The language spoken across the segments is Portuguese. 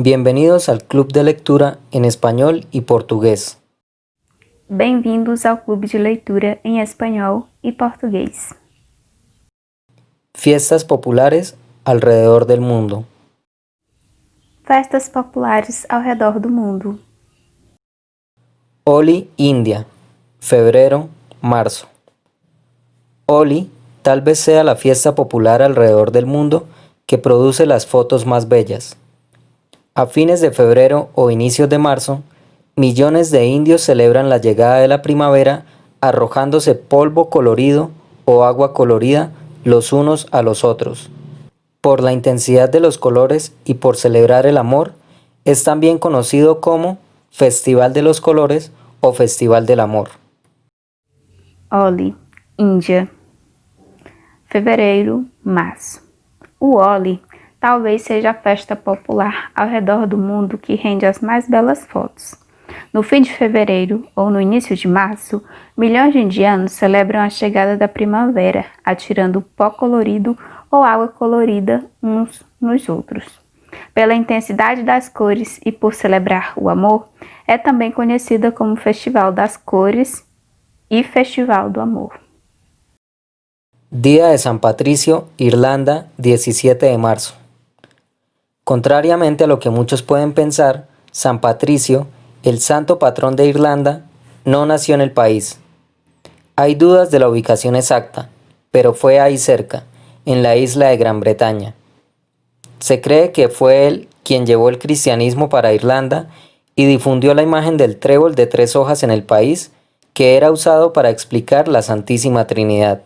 Bienvenidos al Club de Lectura en Español y Portugués. Bem-vindos ao Clube de Leitura em Espanhol e Português. Fiestas populares alrededor del mundo. Festas populares ao redor do mundo. Holi, India. Febrero, marzo. Holi tal vez sea la fiesta popular alrededor del mundo que produce las fotos más bellas. A fines de febrero o inicios de marzo, millones de indios celebran la llegada de la primavera arrojándose polvo colorido o agua colorida los unos a los otros. Por la intensidad de los colores y por celebrar el amor, es también conocido como Festival de los Colores o Festival del Amor. Holi, Índia. Fevereiro, março. O Holi talvez seja a festa popular ao redor do mundo que rende as mais belas fotos. No fim de fevereiro ou no início de março, milhões de indianos celebram a chegada da primavera, atirando pó colorido ou água colorida uns nos outros. Pela intensidade das cores e por celebrar o amor, é também conhecida como Festival das Cores e Festival do Amor. Día de San Patricio, Irlanda, 17 de marzo. Contrariamente a lo que muchos pueden pensar, San Patricio, el santo patrón de Irlanda, no nació en el país. Hay dudas de la ubicación exacta, pero fue ahí cerca, en la isla de Gran Bretaña. Se cree que fue él quien llevó el cristianismo para Irlanda y difundió la imagen del trébol de 3 hojas en el país, que era usado para explicar la Santísima Trinidad.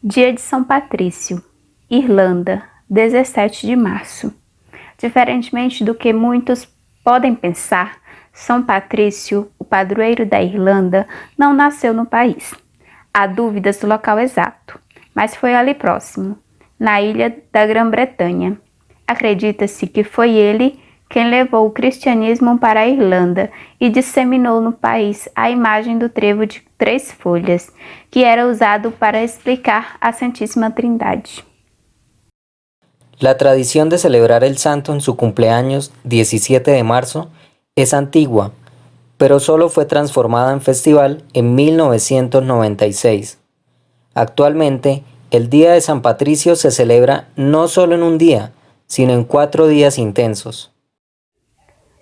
Dia de São Patrício, Irlanda, 17 de março. Diferentemente do que muitos podem pensar, São Patrício, o padroeiro da Irlanda, não nasceu no país. Há dúvidas do local exato, mas foi ali próximo, na ilha da Grã-Bretanha. Acredita-se que foi ele quem levou o cristianismo para a Irlanda e disseminou no país a imagem do trevo de 3 folhas, que era usado para explicar a Santísima Trindade. La tradición de celebrar el santo en su cumpleaños 17 de marzo es antigua, pero solo fue transformada en festival en 1996. Actualmente, el Día de San Patricio se celebra no solo en un día, sino en 4 días intensos.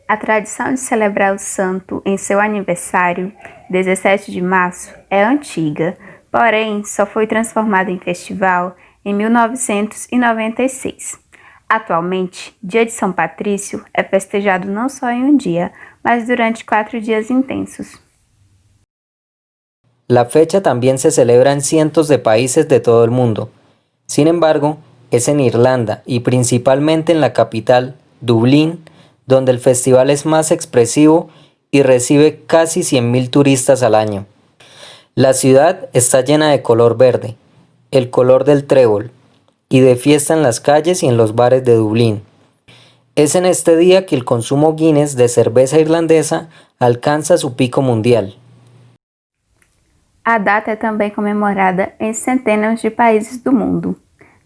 A tradição de celebrar o santo em seu aniversário, 17 de março, é antiga, porém só foi transformada em festival em 1996. Atualmente, Dia de São Patrício é festejado não só em um dia, mas durante 4 dias intensos. La fecha también se celebra en cientos de países de todo el mundo. Sin embargo, es en Irlanda y principalmente en la capital, Dublín, donde el festival es más expresivo y recibe casi 100.000 turistas al año. La ciudad está llena de color verde, el color del trébol, y de fiesta en las calles y en los bares de Dublín. Es en este día que el consumo Guinness de cerveza irlandesa alcanza su pico mundial. A data é também comemorada em centenas de países do mundo.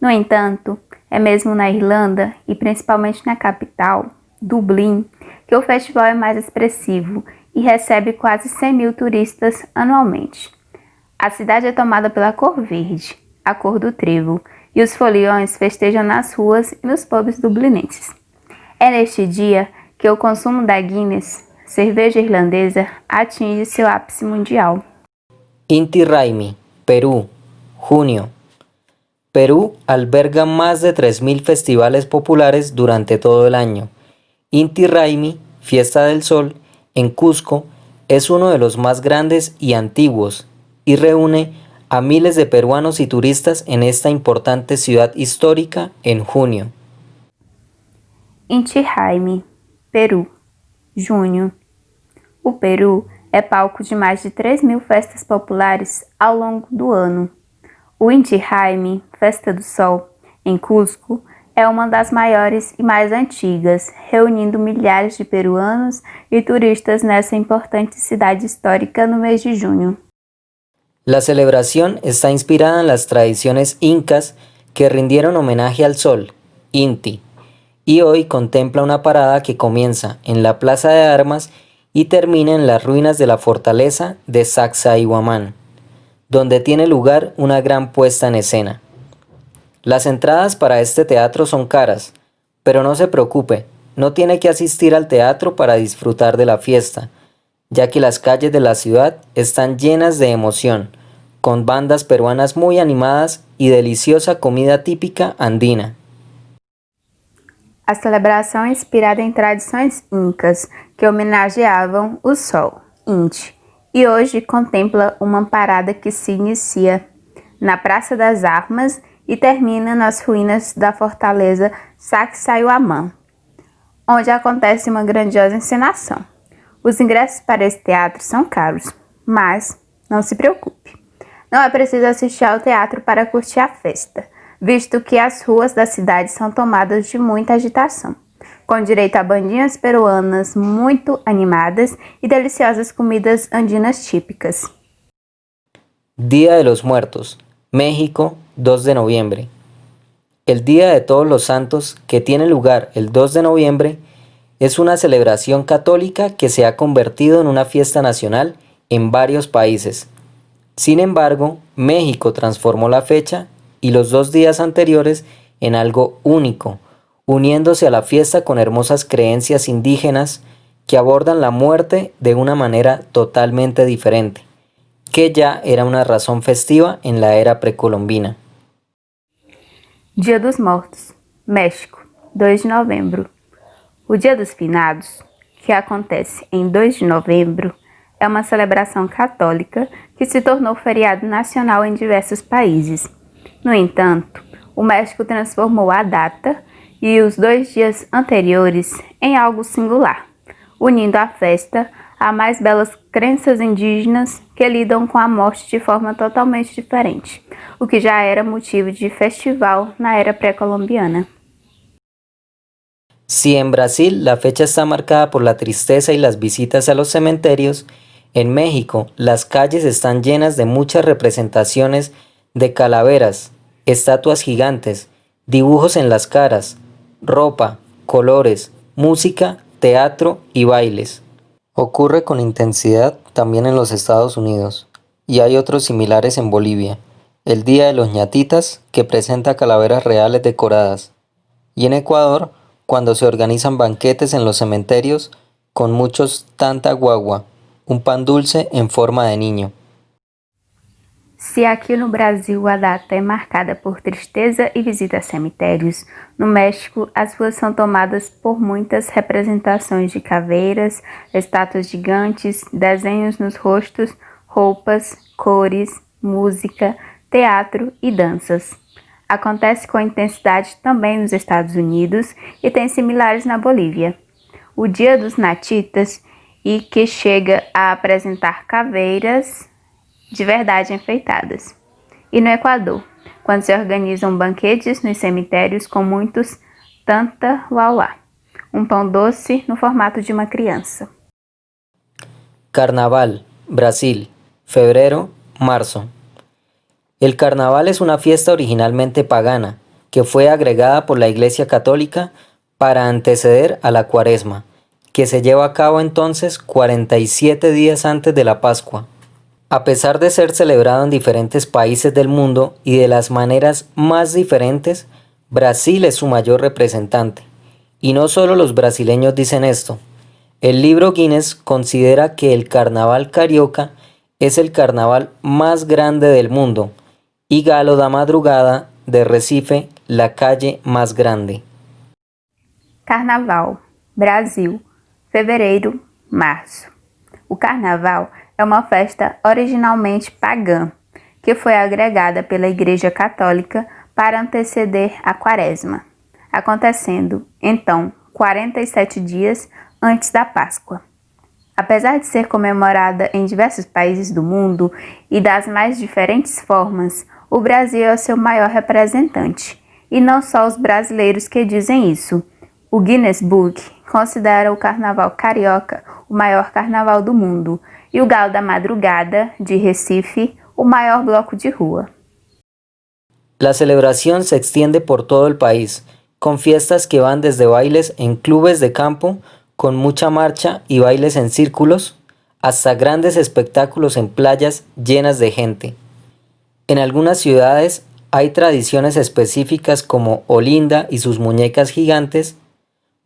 No entanto, é mesmo na Irlanda, e principalmente na capital, Dublin, que o festival é mais expressivo e recebe quase 100.000 turistas anualmente. A cidade é tomada pela cor verde, a cor do trevo, e os foliões festejam nas ruas e nos pubs dublinenses. É neste dia que o consumo da Guinness, cerveja irlandesa, atinge seu ápice mundial. Inti Raymi, Perú, junio. Perú alberga más de 3.000 festivales populares durante todo el año. Inti Raymi, Fiesta del Sol, en Cusco, es uno de los más grandes y antiguos y reúne a miles de peruanos y turistas en esta importante ciudad histórica en junio. Inti Raymi, Peru, junho. O Peru é palco de mais de 3.000 festas populares ao longo do ano. O Inti Raymi, Festa do Sol, em Cusco, é uma das maiores e mais antigas, reunindo milhares de peruanos e turistas nessa importante cidade histórica no mês de junho. La celebración está inspirada en las tradiciones incas que rindieron homenaje al sol, Inti, y hoy contempla una parada que comienza en la Plaza de Armas y termina en las ruinas de la fortaleza de Sacsayhuamán, donde tiene lugar una gran puesta en escena. Las entradas para este teatro son caras, pero no se preocupe, no tiene que asistir al teatro para disfrutar de la fiesta, ya que las calles de la ciudad están llenas de emoción, con bandas peruanas muy animadas y deliciosa comida típica andina. A celebração é inspirada em tradições incas que homenageavam o sol, Inti, e hoje contempla uma parada que se inicia na Praça das Armas e termina nas ruínas da fortaleza Sacsayhuamán, onde acontece uma grandiosa encenação. Os ingressos para esse teatro são caros, mas não se preocupe. Não é preciso assistir ao teatro para curtir a festa, visto que as ruas da cidade são tomadas de muita agitação, com direito a bandinhas peruanas muito animadas e deliciosas comidas andinas típicas. Día de los Muertos, México, 2 de noviembre. El Día de Todos los Santos, que tiene lugar el 2 de noviembre, es una celebración católica que se ha convertido en una fiesta nacional en varios países. Sin embargo, México transformó la fecha y los 2 días anteriores en algo único, uniéndose a la fiesta con hermosas creencias indígenas que abordan la muerte de una manera totalmente diferente, que ya era una razón festiva en la era precolombina. Dia dos Mortos, México, 2 de novembro. O Dia dos Finados, que acontece em 2 de novembro, é uma celebração católica que se tornou feriado nacional em diversos países. No entanto, o México transformou a data e os 2 dias anteriores em algo singular, unindo a festa a mais belas crenças indígenas que lidam com a morte de forma totalmente diferente, o que já era motivo de festival na era pré-colombiana. Si en Brasil la fecha está marcada por la tristeza y las visitas a los cementerios, en México las calles están llenas de muchas representaciones de calaveras, estatuas gigantes, dibujos en las caras, ropa, colores, música, teatro y bailes. Ocurre con intensidad también en los Estados Unidos, y hay otros similares en Bolivia, el Día de los ñatitas, que presenta calaveras reales decoradas, y en Ecuador, cuando se organizan banquetes en los cementerios con muchos tanta guagua, un pan dulce en forma de niño. Se aqui no Brasil a data é marcada por tristeza e visita a cemitérios, no México as ruas são tomadas por muitas representações de caveiras, estátuas gigantes, desenhos nos rostos, roupas, cores, música, teatro e danças. Acontece com intensidade também nos Estados Unidos e tem similares na Bolívia. O Dia dos Natitas, e que chega a apresentar caveiras de verdade enfeitadas. E no Equador, quando se organizam banquetes nos cemitérios com muitos tanta uauá, um pão doce no formato de uma criança. Carnaval, Brasil, febrero, marzo. El carnaval es una fiesta originalmente pagana, que fue agregada por la Iglesia Católica para anteceder a la Cuaresma, que se lleva a cabo entonces 47 días antes de la Pascua. A pesar de ser celebrado en diferentes países del mundo y de las maneras más diferentes, Brasil es su mayor representante. Y no solo los brasileños dicen esto. El libro Guinness considera que el carnaval carioca es el carnaval más grande del mundo y Galo da Madrugada de Recife la calle más grande. Carnaval, Brasil, fevereiro, março. O carnaval é uma festa originalmente pagã, que foi agregada pela Igreja Católica para anteceder a Quaresma, acontecendo, então, 47 dias antes da Páscoa. Apesar de ser comemorada em diversos países do mundo e das mais diferentes formas, o Brasil é o seu maior representante. E não só os brasileiros que dizem isso. O Guinness Book considera o Carnaval Carioca o maior carnaval do mundo e o Galo da Madrugada, de Recife, o maior bloco de rua. La celebración se extiende por todo el país con fiestas que van desde bailes en clubes de campo con mucha marcha y bailes en círculos, hasta grandes espectáculos en playas llenas de gente. En algunas ciudades hay tradiciones específicas como Olinda y sus muñecas gigantes,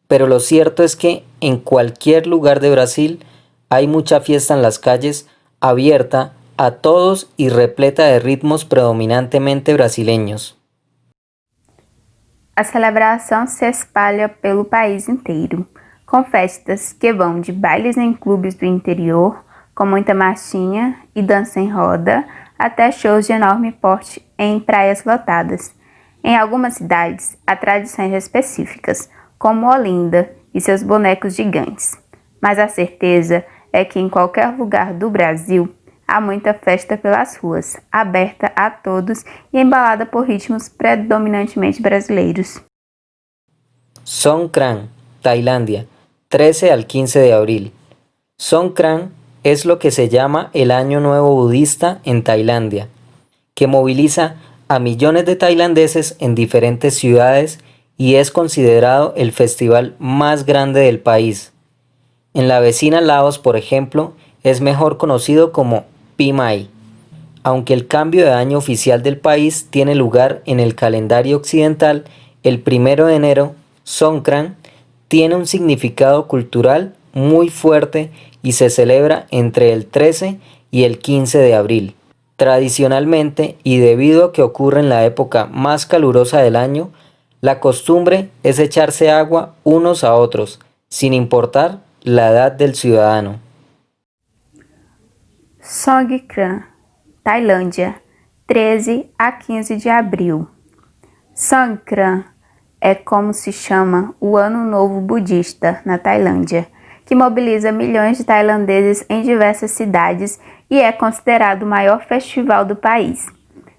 pero lo cierto es que en cualquier lugar de Brasil hay mucha fiesta en las calles, abierta a todos y repleta de ritmos predominantemente brasileños. A celebração se espalha pelo país inteiro, com festas que vão de bailes em clubes do interior, com muita marchinha e dança em roda, até shows de enorme porte em praias lotadas. Em algumas cidades, há tradições específicas, como Olinda e seus bonecos gigantes. Mas a certeza é que em qualquer lugar do Brasil, há muita festa pelas ruas, aberta a todos e embalada por ritmos predominantemente brasileiros. Songkran, Tailandia, 13 al 15 de abril. Songkran es lo que se llama el Año Nuevo Budista en Tailandia, que moviliza a millones de tailandeses en diferentes ciudades y es considerado el festival más grande del país. En la vecina Laos, por ejemplo, es mejor conocido como Pi Mai. Aunque el cambio de año oficial del país tiene lugar en el calendario occidental el 1 de enero, Songkran tiene un significado cultural muy fuerte y se celebra entre el 13 y el 15 de abril. Tradicionalmente, y debido a que ocurre en la época más calurosa del año, la costumbre es echarse agua unos a otros, sin importar la edad del ciudadano. Songkran, Tailândia, 13 a 15 de abril. Songkran é como se chama o Ano Novo Budista na Tailândia, que mobiliza milhões de tailandeses em diversas cidades e é considerado o maior festival do país.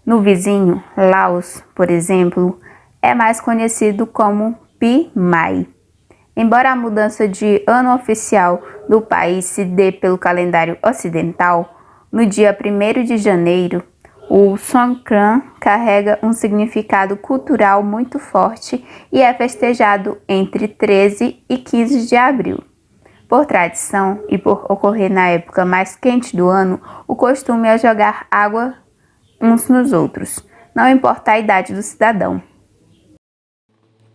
No vizinho, Laos, por exemplo, é mais conhecido como Pi Mai. Embora a mudança de ano oficial do país se dê pelo calendário ocidental, no dia 1º de janeiro, o Songkran carrega um significado cultural muito forte e é festejado entre 13 e 15 de abril. Por tradição e por ocorrer na época mais quente do ano, o costume é jogar água uns nos outros, não importa a idade do cidadão.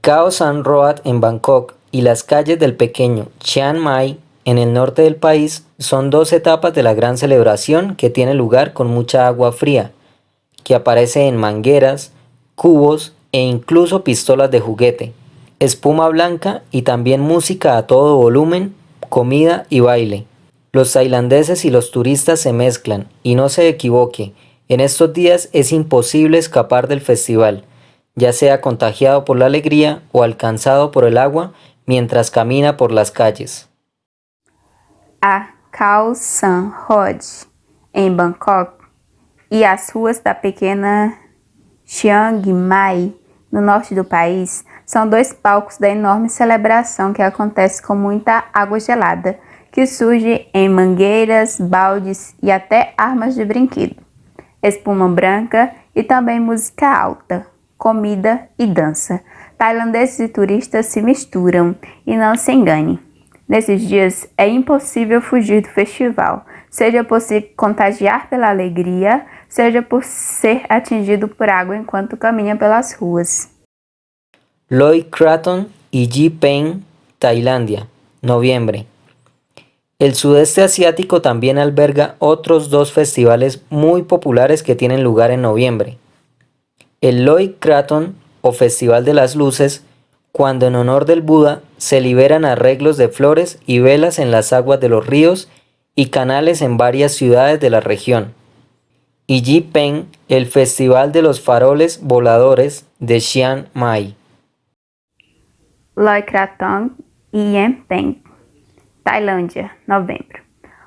Khao San Road en Bangkok y las calles del pequeño Chiang Mai en el norte del país son dos etapas de la gran celebración que tiene lugar con mucha agua fría, que aparece en mangueras, cubos e incluso pistolas de juguete, espuma blanca y también música a todo volumen, comida y baile. Los tailandeses y los turistas se mezclan y no se equivoque, en estos días es imposible escapar del festival, ya sea contagiado por la alegría o alcanzado por el agua mientras camina por las calles. A Khao San Road, em Bangkok, e as ruas da pequena Chiang Mai, no norte do país, são dois palcos da enorme celebração que acontece com muita água gelada, que surge em mangueiras, baldes e até armas de brinquedo, espuma branca e também música alta, comida e dança. Tailandeses e turistas se misturam e não se engane. Nesses dias é impossível fugir do festival, seja por se contagiar pela alegria, seja por ser atingido por água enquanto caminha pelas ruas. Loy Krathong y Ji Pen, Tailandia, noviembre. El sudeste asiático también alberga otros dos festivales muy populares que tienen lugar en noviembre. El Loy Krathong o Festival de las Luces, cuando en honor del Buda se liberan arreglos de flores y velas en las aguas de los ríos y canales en varias ciudades de la región. Y Ji Pen, el Festival de los Faroles Voladores de Chiang Mai. Loy Krathong e Yem Pen, Tailândia, novembro.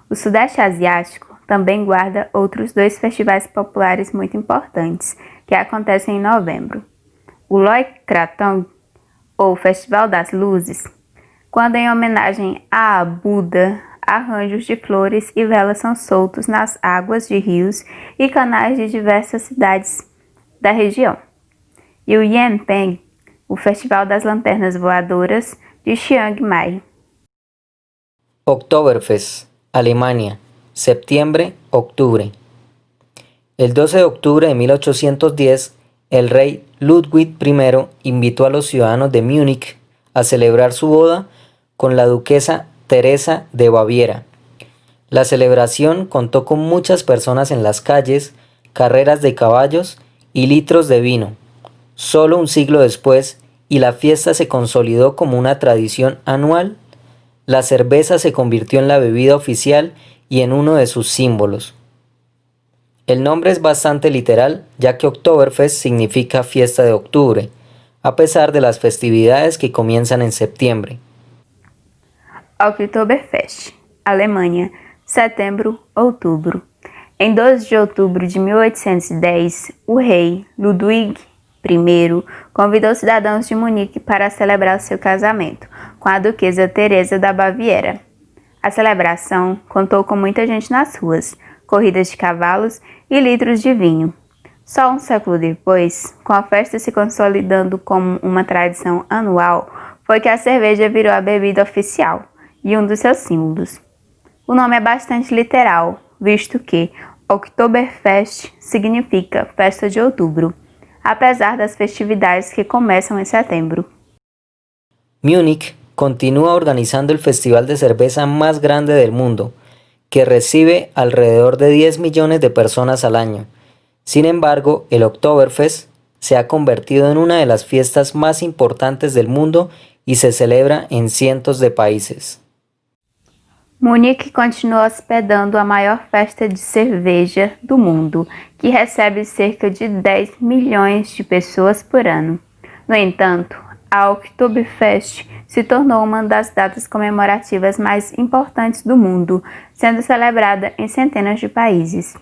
O Sudeste Asiático também guarda outros dois festivais populares muito importantes, que acontecem em novembro. O Loy Krathong, ou Festival das Luzes, quando em homenagem a Buda, arranjos de flores e velas são soltos nas águas de rios e canais de diversas cidades da região. E o Yem Pen o Festival das Lanternas Voadoras de Chiang Mai. Oktoberfest, Alemania, septiembre-octubre. El 12 de octubre de 1810, el rey Ludwig I invitó a los ciudadanos de Múnich a celebrar su boda con la duquesa Teresa de Baviera. La celebración contó con muchas personas en las calles, carreras de caballos y litros de vino. Solo un siglo después, y la fiesta se consolidó como una tradición anual, la cerveza se convirtió en la bebida oficial y en uno de sus símbolos. El nombre es bastante literal, ya que Oktoberfest significa fiesta de octubre, a pesar de las festividades que comienzan en septiembre. Oktoberfest, Alemanha, setembro-outubro. Em 12 de outubro de 1810, o rei Ludwig I convidou cidadãos de Munique para celebrar seu casamento com a duquesa Teresa da Baviera. A celebração contou com muita gente nas ruas, corridas de cavalos e litros de vinho. Só um século depois, com a festa se consolidando como uma tradição anual, foi que a cerveja virou a bebida oficial e um dos seus símbolos. O nome é bastante literal, visto que Oktoberfest significa festa de outubro, apesar das festividades que começam em setembro. Múnich continúa organizando el festival de cerveza más grande del mundo, que recibe alrededor de 10 millones de personas al año. Sin embargo, el Oktoberfest se ha convertido en una de las fiestas más importantes del mundo y se celebra en cientos de países. Munique continua hospedando a maior festa de cerveja do mundo, que recebe cerca de 10 milhões de pessoas por ano. No entanto, a Oktoberfest se tornou uma das datas comemorativas mais importantes do mundo, sendo celebrada em centenas de países.